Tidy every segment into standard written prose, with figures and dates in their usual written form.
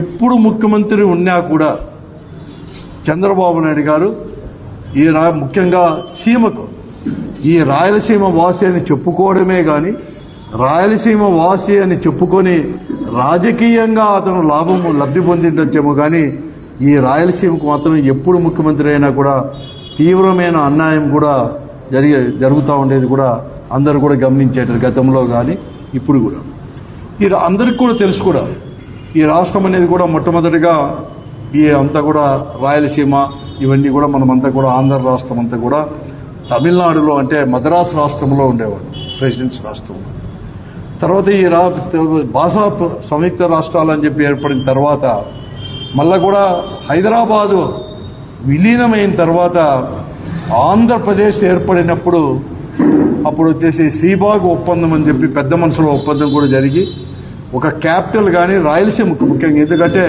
ఎప్పుడు ముఖ్యమంత్రి ఉన్నా కూడా చంద్రబాబు నాయుడు గారు ఈ ముఖ్యంగా సీమకు ఈ రాయలసీమ వాసి అని చెప్పుకోవడమే కానీ రాయలసీమ వాసి అని చెప్పుకొని రాజకీయంగా అతను లబ్ధి పొందిండొచ్చేమో కానీ ఈ రాయలసీమకు మాత్రం ఎప్పుడు ముఖ్యమంత్రి అయినా కూడా తీవ్రమైన అన్యాయం కూడా జరుగుతూ ఉండేది కూడా అందరూ కూడా గమనించేటారు గతంలో కానీ ఇప్పుడు కూడా. ఇది అందరికీ కూడా తెలుసు కూడా ఈ రాష్ట్రం అనేది కూడా మొట్టమొదటిగా ఈ అంతా కూడా రాయలసీమ ఇవన్నీ కూడా మనమంతా కూడా ఆంధ్ర రాష్ట్రం అంతా కూడా తమిళనాడులో అంటే మద్రాసు రాష్ట్రంలో ఉండేవాడు, ప్రెసిడెంట్స్ రాష్ట్రంలో. తర్వాత ఈ భాషా సంయుక్త రాష్ట్రాలు అని చెప్పి ఏర్పడిన తర్వాత మళ్ళా కూడా హైదరాబాదు విలీనమైన తర్వాత ఆంధ్రప్రదేశ్ ఏర్పడినప్పుడు అప్పుడు వచ్చేసి శ్రీబాగ్ ఒప్పందం అని చెప్పి పెద్ద మనుషుల ఒప్పందం కూడా జరిగి ఒక క్యాపిటల్ కానీ రాయలసీమకు ముఖ్యంగా, ఎందుకంటే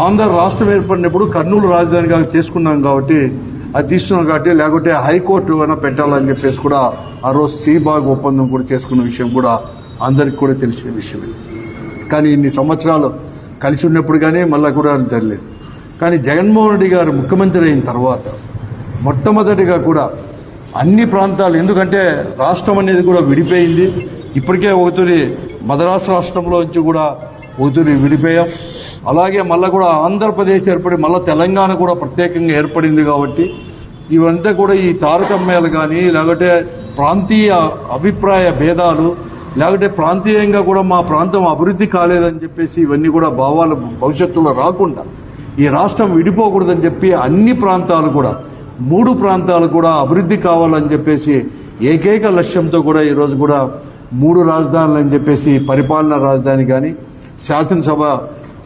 ఆంధ్ర రాష్ట్రం ఏర్పడినప్పుడు కర్నూలు రాజధానిగా చేసుకున్నాం కాబట్టి అది తీసుకున్నాం కాబట్టి లేకపోతే హైకోర్టు అయినా పెట్టాలని చెప్పేసి కూడా ఆ రోజు శ్రీబాగ్ ఒప్పందం కూడా చేసుకున్న విషయం కూడా అందరికీ కూడా తెలిసిన విషయమే. కానీ ఇన్ని సంవత్సరాలు కలిసి ఉన్నప్పుడు కానీ మళ్ళా కూడా జరగలేదు. కానీ జగన్మోహన్ రెడ్డి గారు ముఖ్యమంత్రి అయిన తర్వాత మొట్టమొదటిగా కూడా అన్ని ప్రాంతాలు, ఎందుకంటే రాష్ట్రం అనేది కూడా విడిపోయింది. ఇప్పటికే ఒకతూరి మద్రాసు రాష్ట్రంలో నుంచి కూడా ఒకతూరి విడిపోయాం. అలాగే మళ్ళా కూడా ఆంధ్రప్రదేశ్ ఏర్పడి మళ్ళా తెలంగాణ కూడా ప్రత్యేకంగా ఏర్పడింది కాబట్టి ఇవంతా కూడా ఈ తారతమ్యాలు కానీ లేకపోతే ప్రాంతీయ అభిప్రాయ భేదాలు లేకపోతే ప్రాంతీయంగా కూడా మా ప్రాంతం అభివృద్ధి కాలేదని చెప్పేసి ఇవన్నీ కూడా భావాలు భవిష్యత్తులో రాకుండా ఈ రాష్ట్రం విడిపోకూడదని చెప్పి అన్ని ప్రాంతాలు కూడా 3 ప్రాంతాలు కూడా అభివృద్ధి కావాలని చెప్పేసి ఏకైక లక్ష్యంతో కూడా ఈరోజు కూడా 3 రాజధానులు అని చెప్పేసి పరిపాలనా రాజధాని కానీ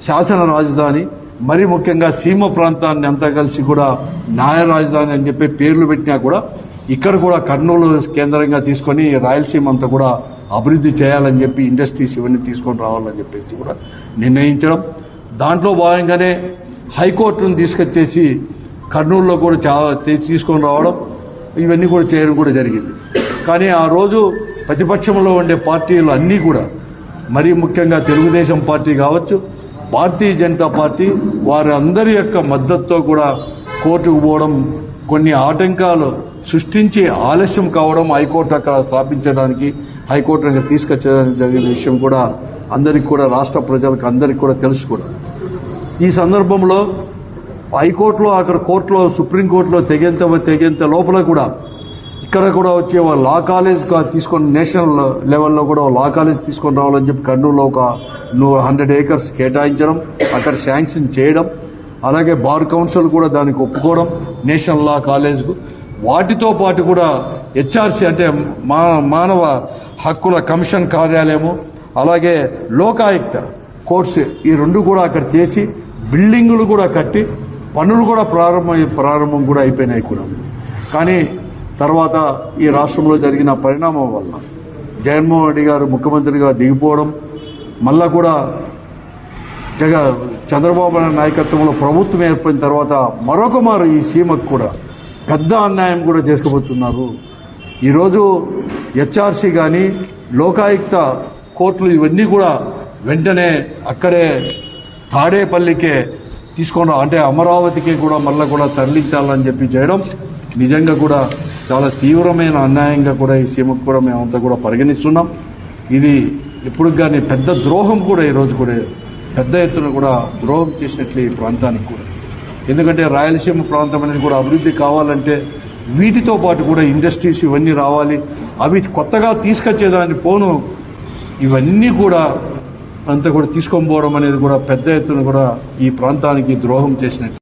శాసన రాజధాని మరి ముఖ్యంగా సీమ ప్రాంతాన్ని అంతా కలిసి కూడా న్యాయ రాజధాని అని చెప్పి పేర్లు పెట్టినా కూడా ఇక్కడ కూడా కర్నూలు కేంద్రంగా తీసుకొని రాయలసీమ అంతా కూడా అభివృద్ధి చేయాలని చెప్పి ఇండస్ట్రీస్ ఇవన్నీ తీసుకొని రావాలని చెప్పేసి కూడా నిర్ణయించడం. దాంట్లో భాగంగానే హైకోర్టును తీసుకొచ్చేసి కర్నూలులో కూడా తీసుకొని రావడం ఇవన్నీ కూడా చేయడం కూడా జరిగింది. కానీ ఆ రోజు ప్రతిపక్షంలో ఉండే పార్టీలు అన్నీ కూడా మరీ ముఖ్యంగా తెలుగుదేశం పార్టీ కావచ్చు, భారతీయ జనతా పార్టీ వారి అందరి యొక్క మద్దతుతో కూడా కోర్టుకు పోవడం, కొన్ని ఆటంకాలు సృష్టించి ఆలస్యం కావడం, హైకోర్టు అక్కడ స్థాపించడానికి హైకోర్టు అక్కడ తీసుకొచ్చడానికి జరిగిన విషయం కూడా అందరికీ కూడా రాష్ట్ర ప్రజలకు అందరికీ కూడా తెలుసు కూడా. ఈ సందర్భంలో హైకోర్టులో అక్కడ కోర్టులో సుప్రీంకోర్టులో తెగేంత లోపల కూడా ఇక్కడ కూడా వచ్చే లా కాలేజ్ తీసుకొని నేషనల్ లెవెల్లో కూడా లా కాలేజ్ తీసుకొని రావాలని చెప్పి కర్నూలులో ఒక 100 ఏకర్స్ కేటాయించడం, అక్కడ శాంక్షన్ చేయడం, అలాగే బార్ కౌన్సిల్ కూడా దానికి ఒప్పుకోవడం నేషనల్ లా కాలేజ్కు. వాటితో పాటు కూడా హెచ్ఆర్సీ అంటే మానవ హక్కుల కమిషన్ కార్యాలయము, అలాగే లోకాయుక్త కోర్ట్స్ ఈ 2 కూడా అక్కడ చేసి బిల్డింగులు కూడా కట్టి పనులు కూడా ప్రారంభం కూడా అయిపోయినాయి కూడా. కానీ తర్వాత ఈ రాష్ట్రంలో జరిగిన పరిణామం వల్ల జగన్మోహన్ రెడ్డి గారు ముఖ్యమంత్రిగా దిగిపోవడం, మళ్ళా కూడా చంద్రబాబు నాయుడు నాయకత్వంలో ప్రభుత్వం ఏర్పడిన తర్వాత మరొకమారు ఈ సీమకు కూడా పెద్ద అన్యాయం కూడా చేసుకోబోతున్నారు. ఈరోజు హెచ్ఆర్సీ కానీ లోకాయుక్త కోర్టులు ఇవన్నీ కూడా వెంటనే అక్కడే తాడేపల్లికే తీసుకొని అంటే అమరావతికి కూడా మళ్ళా కూడా తరలించాలని చెప్పి చేయడం నిజంగా కూడా చాలా తీవ్రమైన అన్యాయంగా కూడా ఈ సీమకు కూడా మేమంతా కూడా పరిగణిస్తున్నాం. ఇది ఇప్పుడు కానీ పెద్ద ద్రోహం కూడా ఈరోజు కూడా పెద్ద ఎత్తున కూడా ద్రోహం చేసినట్లు ఈ ప్రాంతానికి కూడా. ఎందుకంటే రాయలసీమ ప్రాంతం అనేది కూడా అభివృద్ధి కావాలంటే వీటితో పాటు కూడా ఇండస్ట్రీస్ ఇవన్నీ రావాలి. అవి కొత్తగా తీసుకొచ్చేదాన్ని పోను ఇవన్నీ కూడా అంతా కూడా తీసుకొని పోవడం అనేది కూడా పెద్ద ఎత్తున కూడా ఈ ప్రాంతానికి ద్రోహం చేసినట్టు.